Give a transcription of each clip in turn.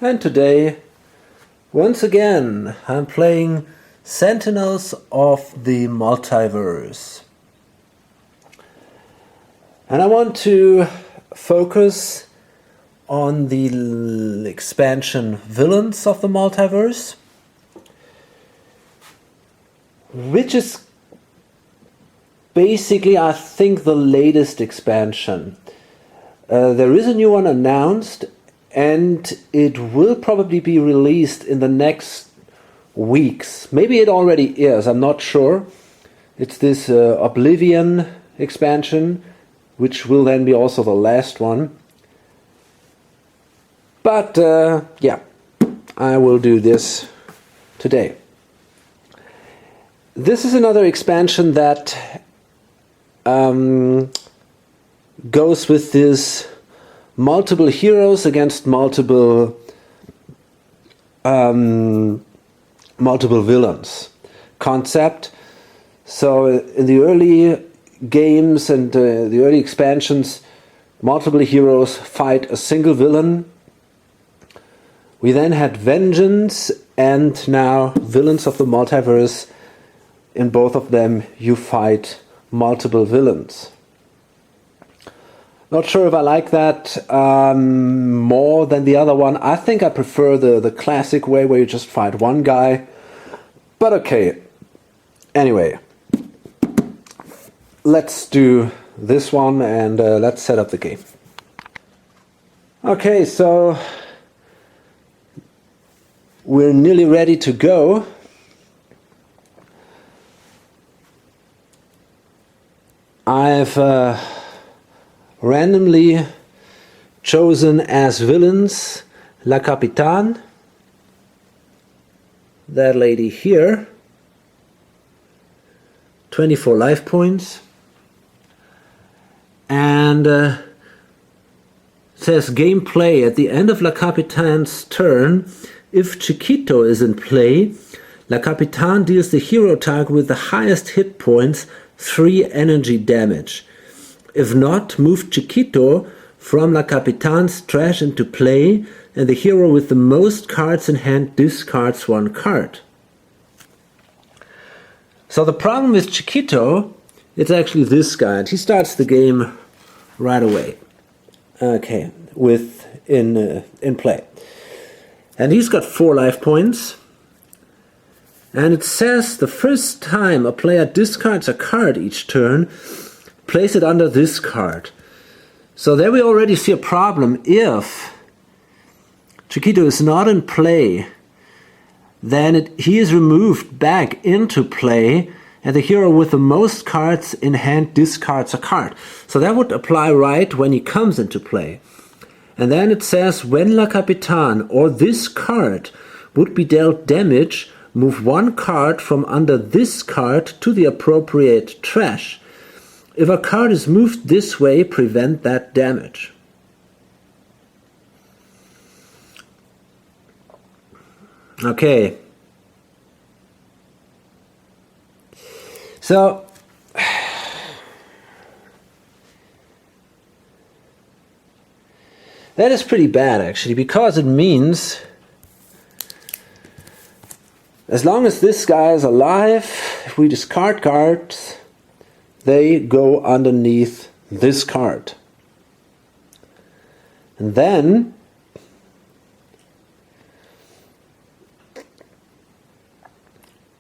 And today, once again, I'm playing Sentinels of the Multiverse. And I want to focus on the expansion Villains of the Multiverse, which is basically, I think, the latest expansion. There is a new one announced, and it will probably be released in the next weeks. Maybe it already is, I'm not sure. It's this Oblivion expansion, which will then be also the last one. But yeah, I will do this today. This is another expansion that goes with this multiple heroes against multiple villains concept. So in the early games and the early expansions, multiple heroes fight a single villain. We then had Vengeance, and now Villains of the Multiverse. In both of them you fight multiple villains. Not sure if I like that more than the other one. I think I prefer the classic way where you just fight one guy. But okay. Anyway, let's do this one and let's set up the game. Okay, so we're nearly ready to go. I've randomly chosen as villains La Capitane, that lady here, 24 life points, and says gameplay: at the end of La Capitane's turn, if Chiquito is in play, La Capitane deals the hero target with the highest hit points 3 energy damage. If not, move Chiquito from La Capitane's trash into play, and the hero with the most cards in hand discards 1 card. So the problem with Chiquito, it's actually this guy, and he starts the game right away. Okay, in play. And he's got 4 life points. And it says the first time a player discards a card each turn, place it under this card. So there we already see a problem. If Chiquito is not in play, then he is removed back into play, and the hero with the most cards in hand discards a card. So that would apply right when he comes into play. And then it says when La Capitane or this card would be dealt damage, move 1 card from under this card to the appropriate trash. If a card is moved this way, prevent that damage. Okay. So that is pretty bad actually, because it means as long as this guy is alive, if we discard cards, they go underneath this card. And then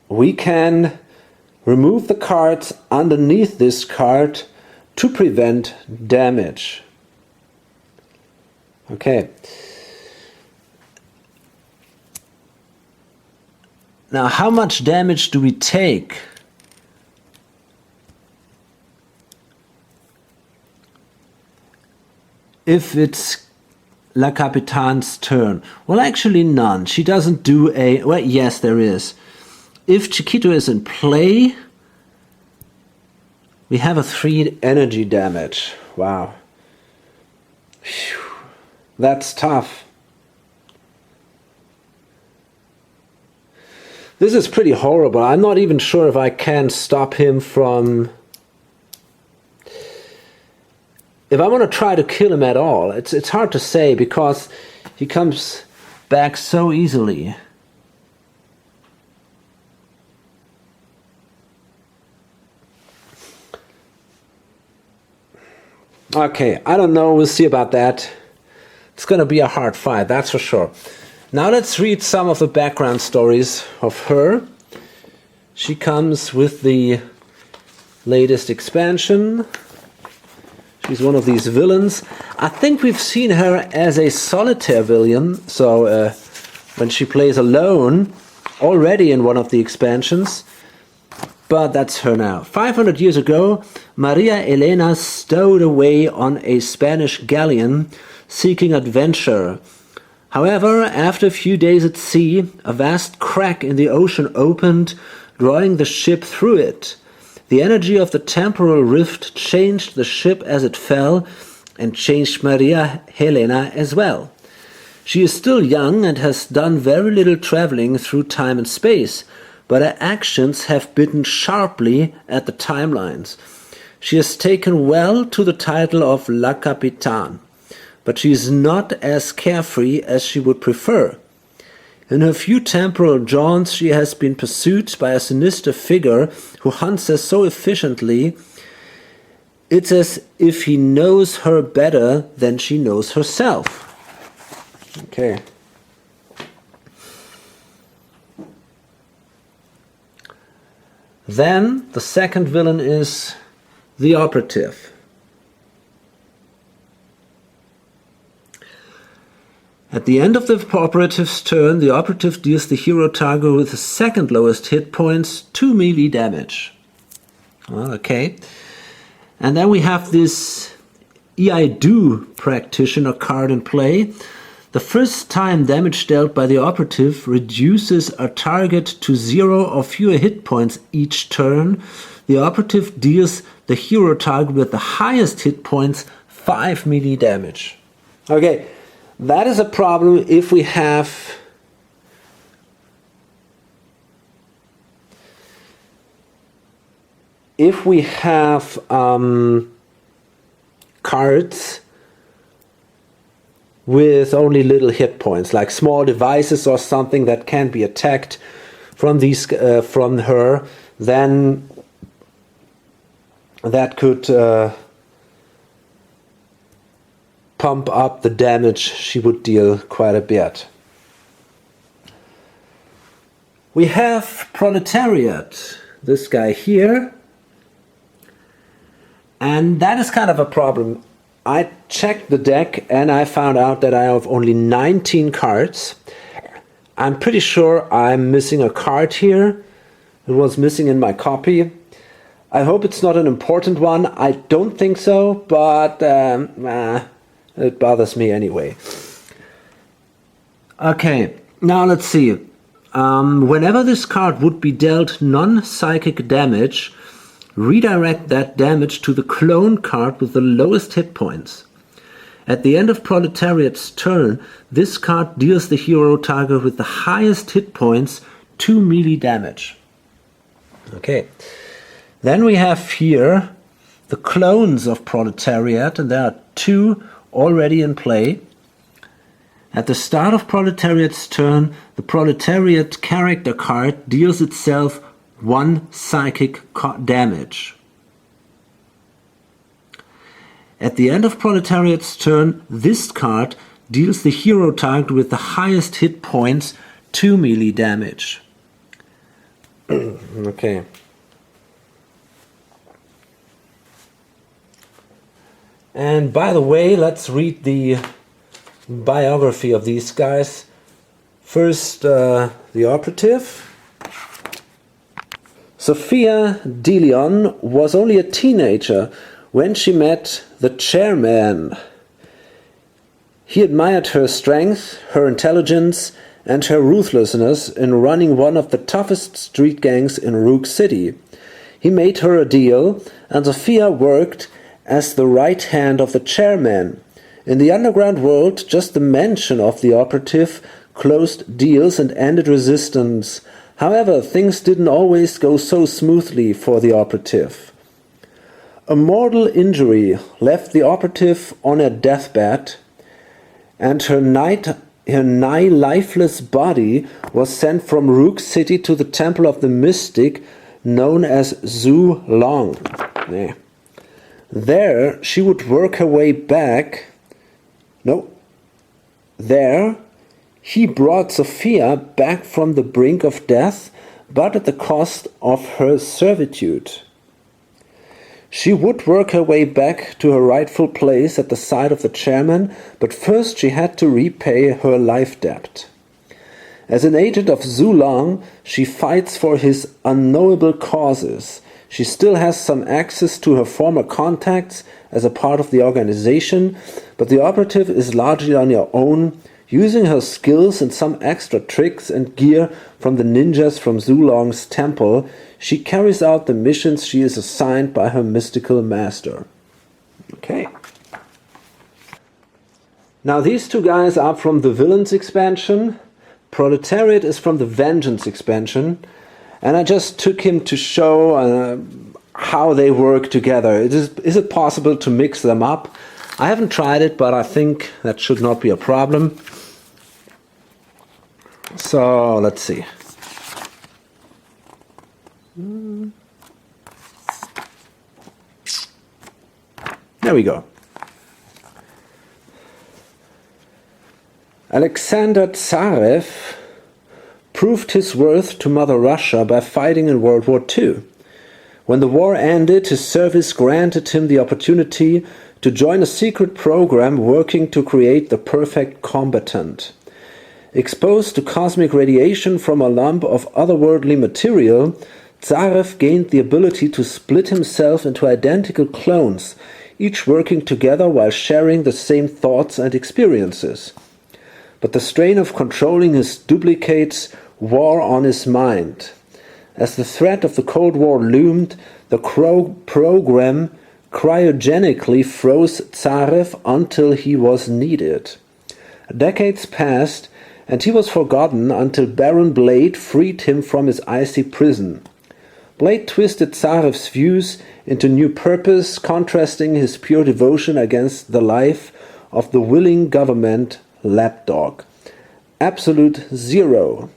we can remove the cards underneath this card to prevent damage. Okay. Now, how much damage do we take? If it's La Capitane's turn? Well, actually none. She doesn't do a... Well, yes, there is. If Chiquito is in play, we have a 3 energy damage. Wow. Whew. That's tough. This is pretty horrible. I'm not even sure if I can stop him from... If I want to try to kill him at all, it's hard to say, because he comes back so easily. Okay, I don't know, we'll see about that. It's gonna be a hard fight, that's for sure. Now let's read some of the background stories of her. She comes with the latest expansion. She's one of these villains. I think we've seen her as a solitaire villain, so when she plays alone, already in one of the expansions. But that's her now. 500 years ago, Maria Elena stowed away on a Spanish galleon seeking adventure. However, after a few days at sea, a vast crack in the ocean opened, drawing the ship through it. The energy of the temporal rift changed the ship as it fell, and changed Maria Helena as well. She is still young and has done very little traveling through time and space, but her actions have bitten sharply at the timelines. She has taken well to the title of La Capitane, but she is not as carefree as she would prefer. In her few temporal jaunts, she has been pursued by a sinister figure who hunts her so efficiently, it's as if he knows her better than she knows herself. Okay. Then the second villain is the operative. At the end of the operative's turn, the operative deals the hero target with the second lowest hit points 2 melee damage. Okay. And then we have this I-Do practitioner card in play. The first time damage dealt by the operative reduces a target to 0 or fewer hit points each turn. The operative deals the hero target with the highest hit points 5 melee damage. Okay, that is a problem if we have cards with only little hit points, like small devices or something that can be attacked from these from her, then that could pump up the damage she would deal quite a bit. We have Proletariat, this guy here, and that is kind of a problem. I checked the deck and I found out that I have only 19 cards. I'm pretty sure I'm missing a card here. It was missing in my copy. I hope it's not an important one. I don't think so, but it bothers me anyway. Okay, now let's see. Whenever this card would be dealt non-psychic damage, redirect that damage to the clone card with the lowest hit points. At the end of Proletariat's turn, this card deals the hero target with the highest hit points 2 melee damage. Okay, then we have here the clones of Proletariat, and there are 2 already in play. At the start of Proletariat's turn, the Proletariat character card deals itself 1 psychic damage. At the end of Proletariat's turn, this card deals the hero target with the highest hit points 2 melee damage. Okay. And by the way, let's read the biography of these guys. First, the operative. Sophia de Leon was only a teenager when she met the chairman. He admired her strength, her intelligence, and her ruthlessness in running one of the toughest street gangs in Rook City. He made her a deal, and Sophia worked as the right hand of the chairman. In the underground world, just the mention of the operative closed deals and ended resistance. However, things didn't always go so smoothly for the operative. A mortal injury left the operative on a deathbed, and her night her nigh lifeless body was sent from Rook City to the temple of the mystic known as Zhu Long. There she would work her way back. There he brought Sophia back from the brink of death, but at the cost of her servitude. She would work her way back to her rightful place at the side of the chairman, but first she had to repay her life debt. As an agent of Zhu Long, she fights for his unknowable causes. She still has some access to her former contacts as a part of the organization, but the operative is largely on her own, using her skills and some extra tricks and gear from the ninjas from Zhu Long's temple. She carries out the missions she is assigned by her mystical master. Okay. Now these two guys are from the Villains expansion. Proletariat is from the Vengeance expansion. And I just took him to show how they work together. Is it possible to mix them up? I haven't tried it, but I think that should not be a problem. So let's see. There we go. Alexander Tsarev proved his worth to Mother Russia by fighting in World War II. When the war ended, his service granted him the opportunity to join a secret program working to create the perfect combatant. Exposed to cosmic radiation from a lump of otherworldly material, Tsarev gained the ability to split himself into identical clones, each working together while sharing the same thoughts and experiences. But the strain of controlling his duplicates wore on his mind. As the threat of the Cold War loomed, the program cryogenically froze Tsarev until he was needed. Decades passed, and he was forgotten until Baron Blade freed him from his icy prison. Blade twisted Tsarev's views into new purpose, contrasting his pure devotion against the life of the willing government lapdog. Absolute zero.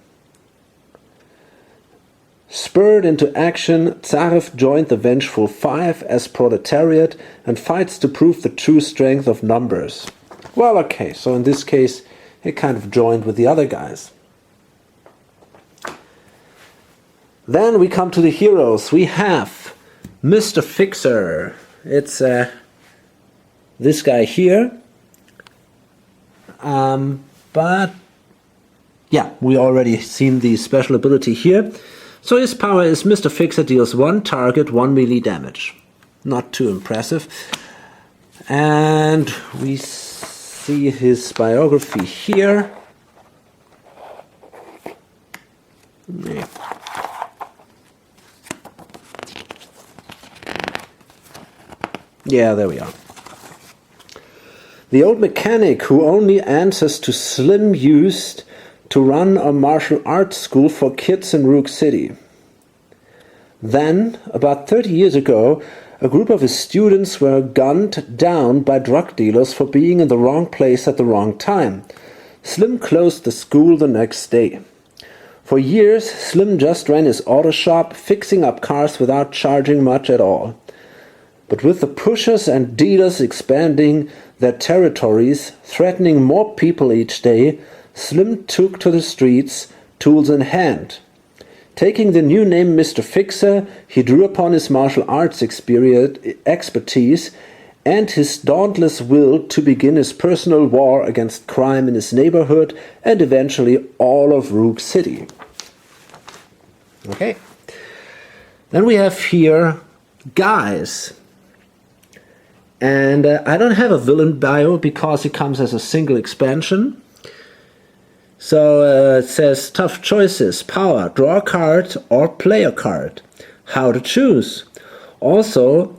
Spurred into action, Tsarev joined the Vengeful Five as Proletariat and fights to prove the true strength of numbers. Well, okay, so in this case, he kind of joined with the other guys. Then we come to the heroes. We have Mr. Fixer. It's this guy here. But yeah, we already seen the special ability here. So his power is Mr. Fixer deals one target, 1 melee damage. Not too impressive. And we see his biography here. Yeah, there we are. The old mechanic who only answers to Slim used to run a martial arts school for kids in Rook City. Then, about 30 years ago, a group of his students were gunned down by drug dealers for being in the wrong place at the wrong time. Slim closed the school the next day. For years, Slim just ran his auto shop, fixing up cars without charging much at all. But with the pushers and dealers expanding their territories, threatening more people each day, Slim took to the streets, tools in hand. Taking the new name Mr. Fixer, he drew upon his martial arts expertise and his dauntless will to begin his personal war against crime in his neighborhood and eventually all of Rook City. Okay. Then we have here Guys. And I don't have a villain bio because it comes as a single expansion. So it says tough choices, power, draw a card or play a card. How to choose. Also,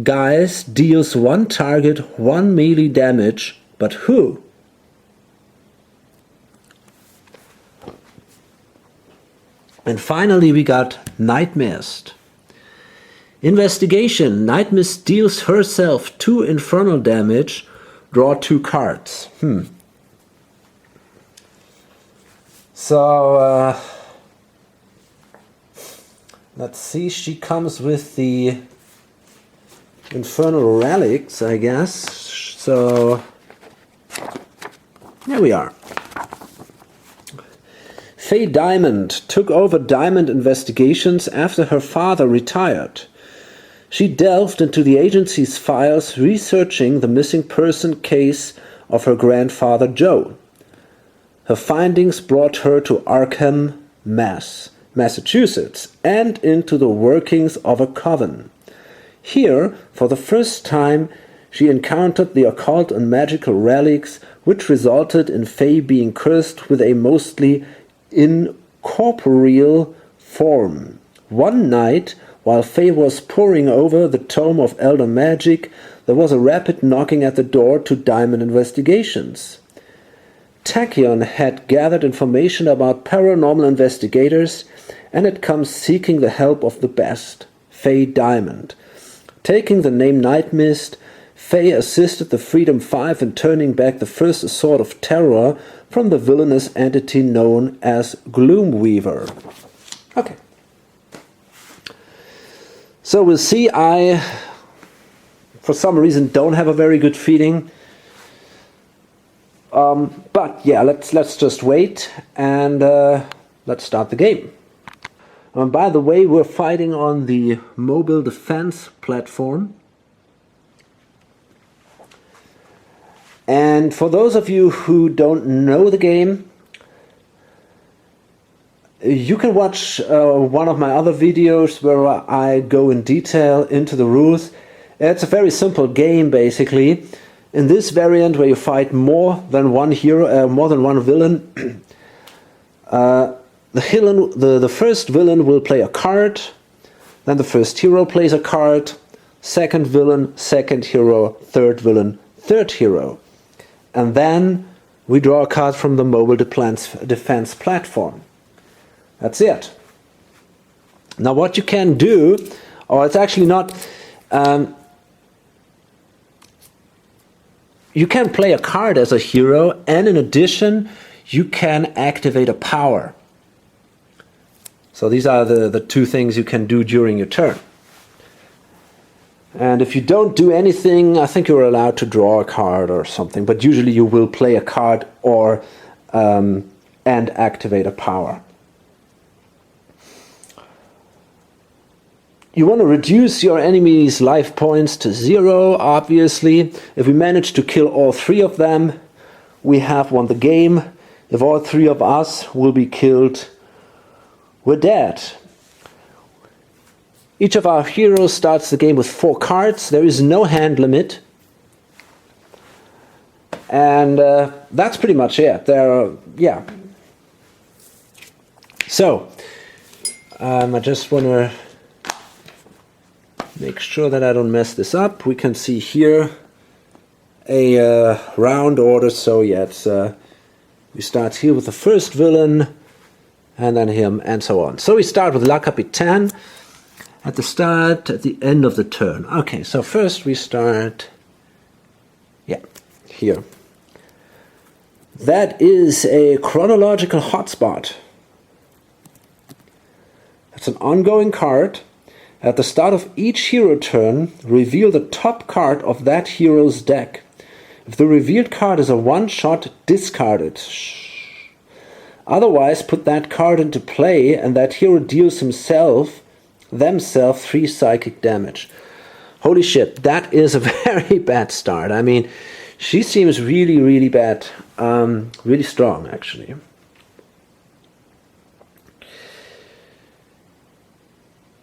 Guys deals one target, 1 melee damage, but who? And finally we got Night Mist. Investigation. Night Mist deals herself 2 infernal damage, draw 2 cards. So, let's see, she comes with the Infernal Relics, I guess. So, here we are. Faye Diamond took over Diamond investigations after her father retired. She delved into the agency's files, researching the missing person case of her grandfather Joe. Her findings brought her to Arkham, Massachusetts, and into the workings of a coven. Here, for the first time, she encountered the occult and magical relics, which resulted in Faye being cursed with a mostly incorporeal form. One night, while Faye was poring over the Tome of Elder Magic, there was a rapid knocking at the door to Diamond Investigations. Tachyon had gathered information about paranormal investigators and had come seeking the help of the best, Faye Diamond. Taking the name Night Mist, Faye assisted the Freedom Five in turning back the first assault of terror from the villainous entity known as Gloomweaver. Okay. So we'll see. I, for some reason, don't have a very good feeling. But yeah, let's just wait and let's start the game. By the way, we're fighting on the mobile defense platform. And for those of you who don't know the game, you can watch one of my other videos where I go in detail into the rules. It's a very simple game, basically. In this variant, where you fight more than one hero, more than one villain, the first villain will play a card. Then the first hero plays a card. Second villain, second hero. Third villain, third hero. And then we draw a card from the mobile defense platform. That's it. Now what you can do, or it's actually not, you can play a card as a hero, and in addition, you can activate a power. So these are the two things you can do during your turn. And if you don't do anything, I think you're allowed to draw a card or something, but usually you will play a card or and activate a power. You want to reduce your enemy's life points to 0, obviously. If we manage to kill all 3 of them, we have won the game. If all 3 of us will be killed, we're dead. Each of our heroes starts the game with 4 cards. There is no hand limit. And that's pretty much it. Yeah. So, I just want to make sure that I don't mess this up. We can see here a round order. So yeah, we start here with the first villain, and then him, and so on. So we start with La Capitaine at the start, at the end of the turn. Okay, so first we start, here. That is a chronological hotspot. That's an ongoing card. At the start of each hero turn, reveal the top card of that hero's deck. If the revealed card is a one-shot, discard it. Otherwise, put that card into play, and that hero deals themselves 3 psychic damage. Holy shit, that is a very bad start. I mean, she seems really, really bad. Really strong, actually.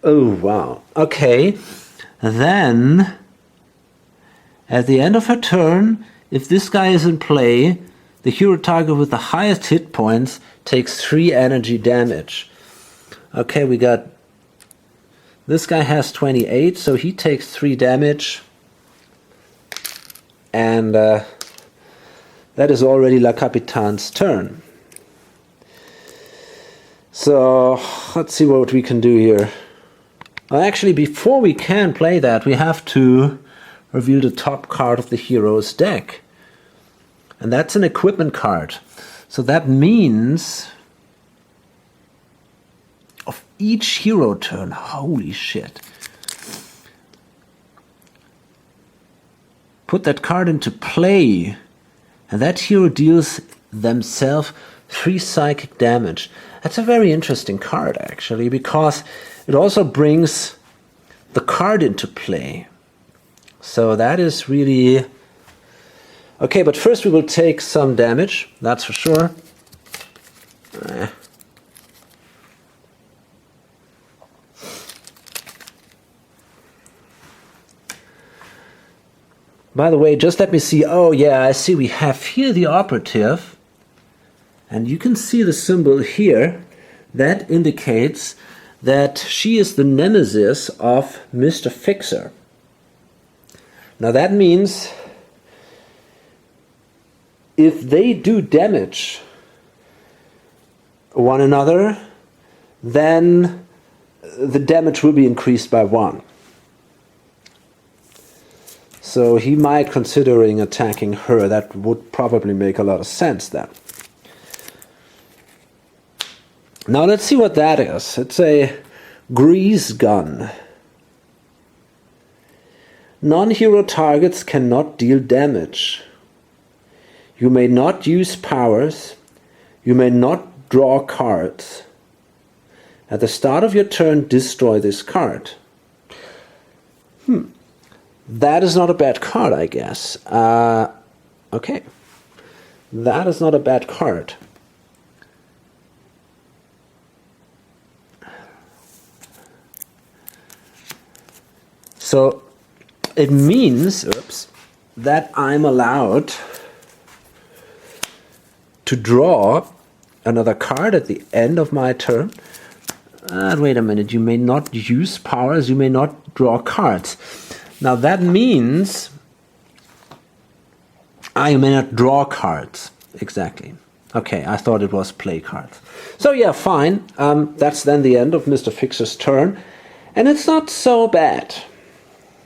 Oh, wow. Okay. Then, at the end of her turn, if this guy is in play, the hero target with the highest hit points takes 3 energy damage. Okay, we got... This guy has 28, so he takes 3 damage. And that is already La Capitaine's turn. So, let's see what we can do here. Well, actually, before we can play that, we have to reveal the top card of the hero's deck. And that's an equipment card. So that means of each hero turn. Holy shit. Put that card into play, and that hero deals themselves 3 psychic damage. That's a very interesting card, actually, because it also brings the card into play. So that is really... Okay, but first we will take some damage, that's for sure. By the way, just let me see. Oh yeah, I see we have here the operative. And you can see the symbol here. That indicates that she is the nemesis of Mr. Fixer. Now that means if they do damage one another, then the damage will be increased by 1. So he might considering attacking her. That would probably make a lot of sense then. Now let's see what that is. It's a grease gun. Non-hero targets cannot deal damage. You may not use powers. You may not draw cards. At the start of your turn, destroy this card. That is not a bad card, I guess. Okay. That is not a bad card. So it means, that I'm allowed to draw another card at the end of my turn. Wait a minute, you may not use powers, you may not draw cards. Now that means you may not draw cards. Exactly. Okay, I thought it was play cards. So yeah, fine. That's then the end of Mr. Fixer's turn. And it's not so bad.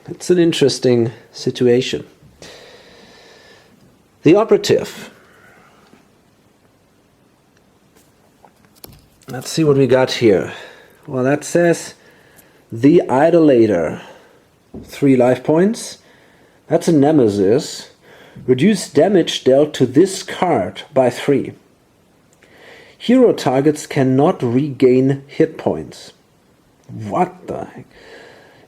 It's an interesting situation. The operative. Let's see what we got here. Well, that says the Idolator. 3 life points. That's a nemesis. Reduce damage dealt to this card by 3. Hero targets cannot regain hit points. What the heck?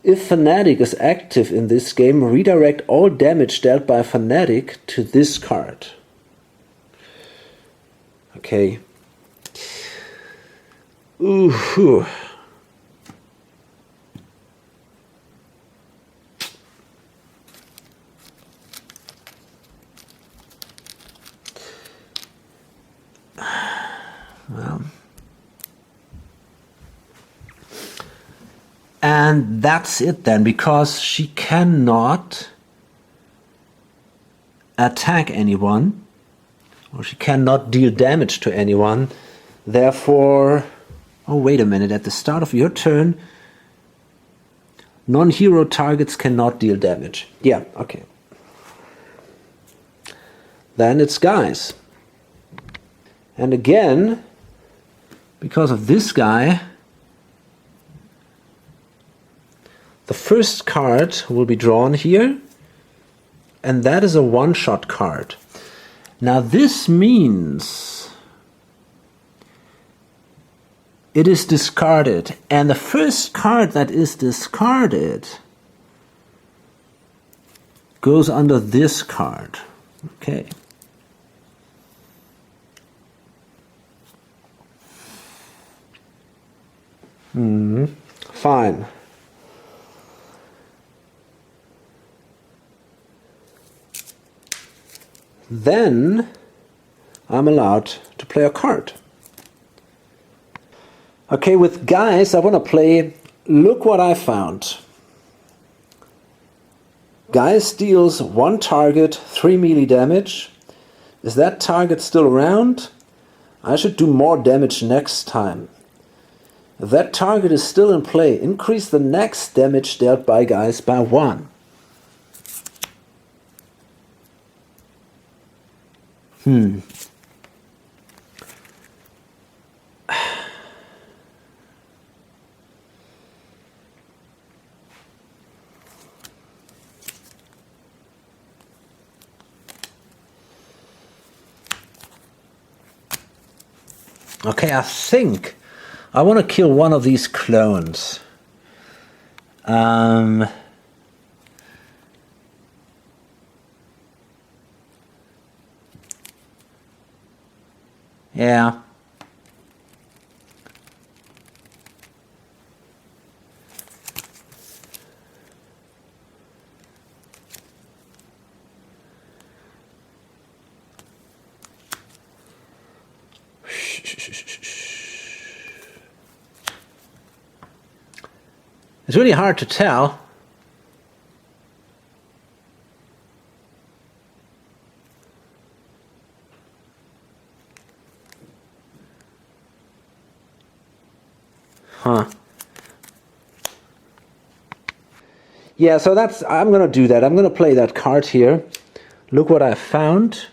If Fanatic is active in this game, redirect all damage dealt by Fanatic to this card. Okay. Ooh. Well. And that's it then, because she cannot attack anyone, or she cannot deal damage to anyone. Therefore, oh wait a minute, at the start of your turn, non-hero targets cannot deal damage. Yeah, okay. Then it's guys. And again, because of this guy, the first card will be drawn here, and that is a one-shot card. Now this means it is discarded, and the first card that is discarded goes under this card. Okay. Fine. Then I'm allowed to play a card. Okay, with guys, I want to play Look What I Found. Guys deals 1 target, 3 melee damage. Is that target still around? I should do more damage next time. If that target is still in play, increase the next damage dealt by guys by 1. Okay, I think I want to kill one of these clones. Yeah. It's really hard to tell. Huh. Yeah, so I'm gonna do that. I'm gonna play that card here. Look what I found.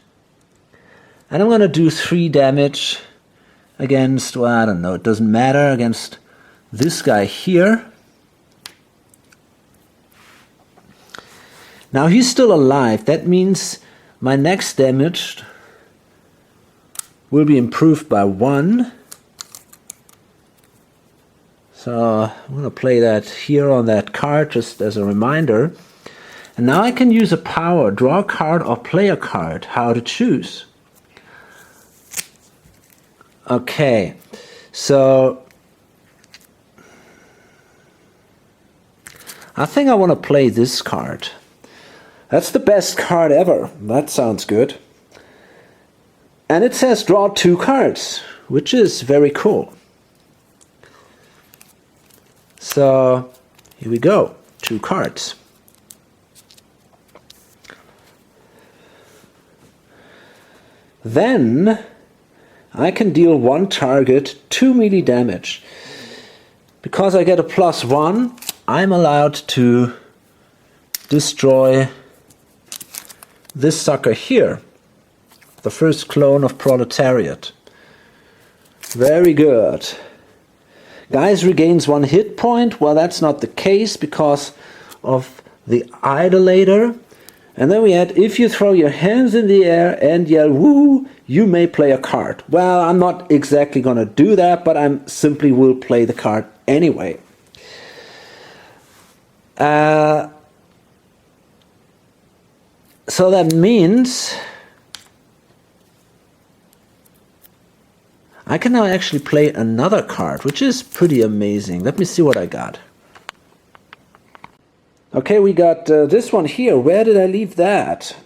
And I'm gonna do 3 damage against, well, I don't know, it doesn't matter, against this guy here. Now he's still alive. That means my next damage will be improved by 1. So I'm going to play that here on that card just as a reminder. And now I can use a power, draw a card or play a card, how to choose. Okay, so I think I want to play this card. That's the best card ever. That sounds good. And it says draw 2 cards, which is very cool. So here we go, 2 cards. Then I can deal 1 target 2 melee damage. Because I get a +1, I'm allowed to destroy this sucker here, the first clone of Proletariat. Very good. Guys regains 1 hit point. Well, that's not the case because of the idolator. And then we had, if you throw your hands in the air and yell woo, you may play a card. Well, I'm not exactly going to do that, but I simply will play the card anyway. So that means I can now actually play another card, which is pretty amazing. Let me see what I got. Okay, we got this one here. Where did I leave that?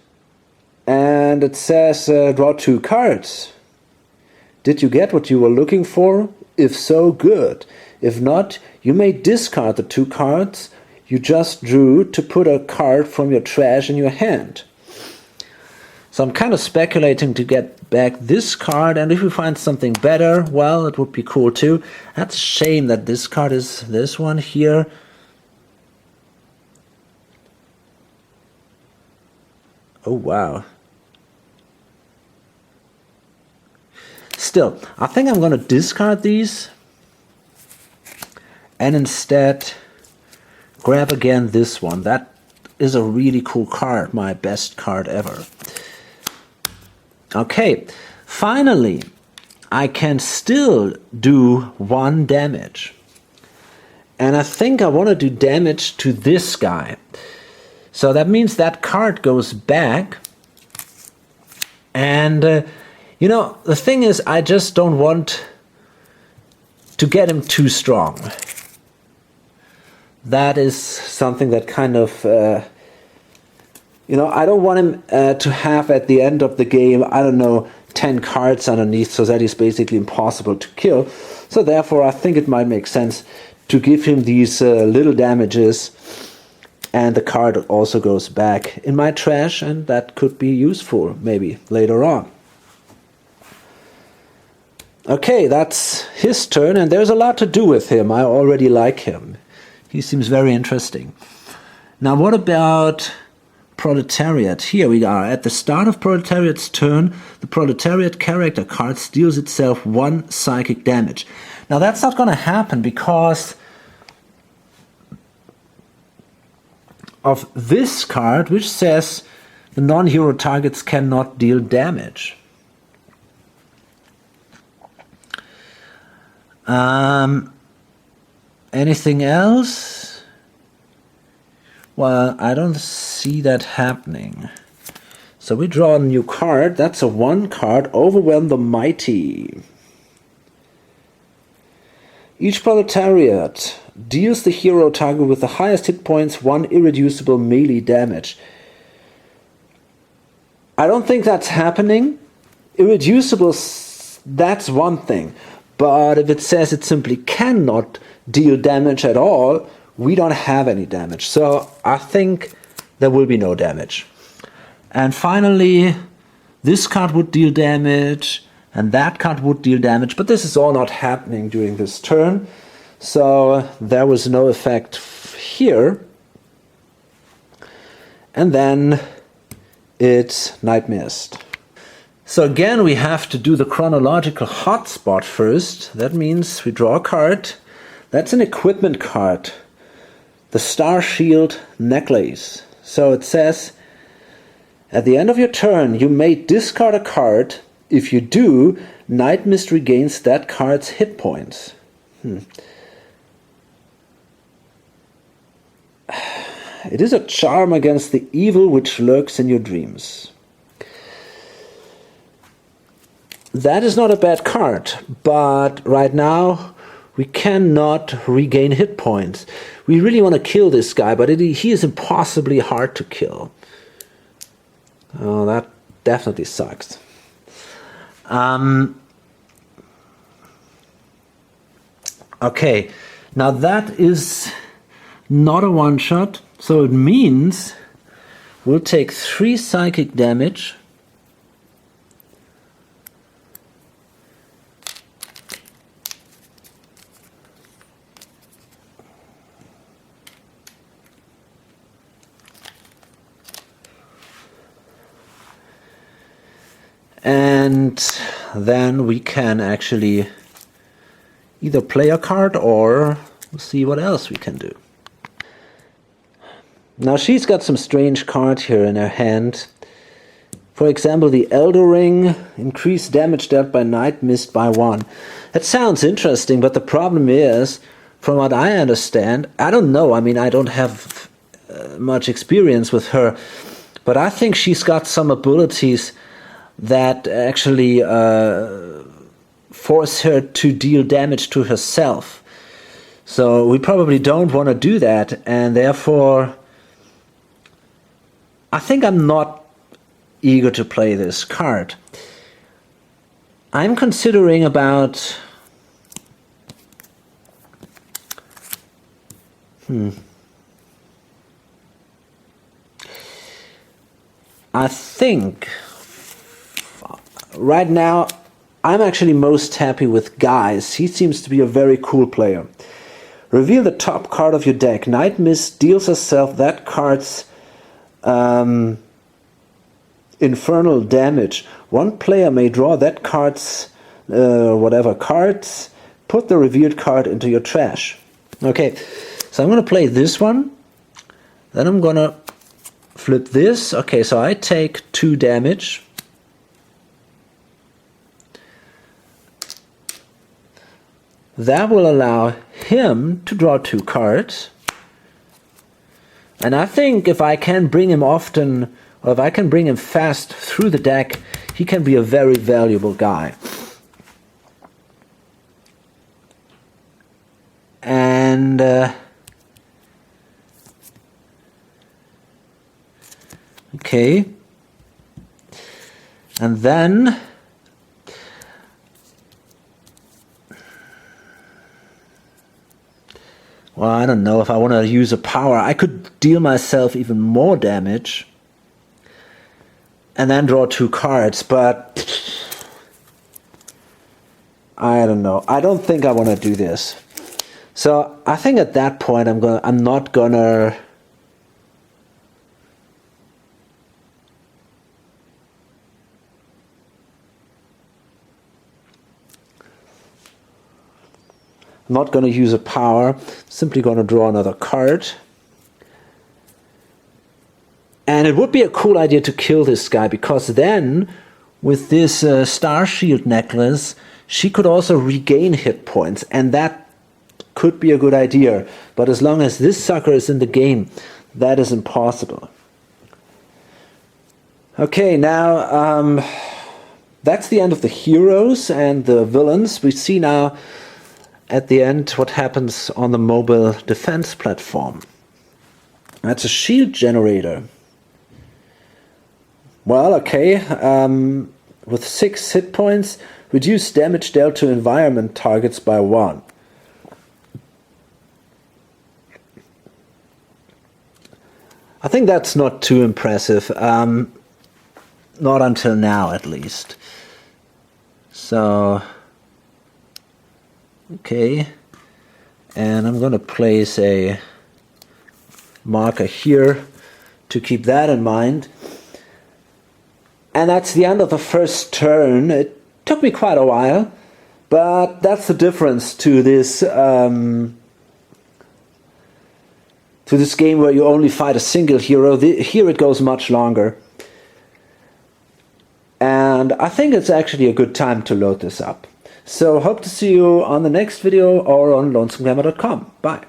And it says draw 2 cards. Did you get what you were looking for? If so, good. If not, you may discard the 2 cards you just drew to put a card from your trash in your hand. So I'm kind of speculating to get back this card, and if we find something better, well, it would be cool too. That's a shame that this card is this one here. Oh, wow. Still, I think I'm going to discard these and instead grab again this one. That is a really cool card, my best card ever. Okay, finally, I can still do 1 damage. And I think I want to do damage to this guy. So that means that card goes back. And, you know, the thing is, I just don't want to get him too strong. That is something that kind of... you know, I don't want him to have at the end of the game, I don't know, 10 cards underneath, so that is basically impossible to kill. So therefore, I think it might make sense to give him these little damages, and the card also goes back in my trash, and that could be useful maybe later on. Okay, that's his turn, and there's a lot to do with him. I already like him. He seems very interesting. Now, what about Proletariat? Here we are. At the start of Proletariat's turn, the Proletariat character card deals itself 1 psychic damage. Now that's not going to happen because of this card, which says the non-hero targets cannot deal damage. Anything else? Well, I don't see that happening. So we draw a new card. That's a 1 card. Overwhelm the Mighty. Each Proletariat deals the hero target with the highest hit points 1 irreducible melee damage. I don't think that's happening. Irreducible, that's one thing. But if it says it simply cannot deal damage at all, we don't have any damage. So I think there will be no damage. And finally, this card would deal damage, and that card would deal damage, but this is all not happening during this turn. So there was no effect here. And then it's Night Mist. So again, we have to do the chronological hotspot first. That means we draw a card. That's an equipment card. The Star Shield Necklace. So it says, at the end of your turn, you may discard a card. If you do, Night Mist regains that card's hit points. It is a charm against the evil which lurks in your dreams. That is not a bad card, but right now we cannot regain hit points. We really want to kill this guy, but he is impossibly hard to kill. Oh, that definitely sucks. Okay, now that is not a one-shot, so it means we'll take 3 psychic damage. And then we can actually either play a card or see what else we can do. Now she's got some strange cards here in her hand. For example, the Elder Ring, increased damage dealt by Night Mist by 1. That sounds interesting, but the problem is, from what I understand, I don't know, I mean I don't have much experience with her, but I think she's got some abilities that actually force her to deal damage to herself. So we probably don't want to do that, and therefore I think I'm not eager to play this card. I'm considering about I think right now I'm actually most happy with Guise. He seems to be a very cool player. Reveal the top card of your deck. Night Mist deals herself that card's infernal damage. One player may draw that card's whatever cards. Put the revealed card into your trash. Okay, so I'm going to play this one. Then I'm going to flip this. Okay, so I take 2 damage. That will allow him to draw 2 cards. And I think if I can bring him often, or if I can bring him fast through the deck, he can be a very valuable guy. And okay. And then well, I don't know if I want to use a power. I could deal myself even more damage and then draw 2 cards, but I don't know. I don't think I want to do this. So I think at that point I'm not gonna use a power, simply going to draw another card. And it would be a cool idea to kill this guy, because then with this Star Shield necklace she could also regain hit points, and that could be a good idea. But as long as this sucker is in the game, that is impossible. Okay, now that's the end of the heroes and the villains. We see now at the end what happens on the mobile defense platform. That's a shield generator. Well, okay, with 6 hit points, reduce damage dealt to environment targets by 1. I think that's not too impressive, not until now at least. So, okay, and I'm going to place a marker here to keep that in mind. And that's the end of the first turn. It took me quite a while, but that's the difference to this game where you only fight a single hero. Here it goes much longer. And I think it's actually a good time to load this up. So hope to see you on the next video or on lonesomegrammer.com. Bye.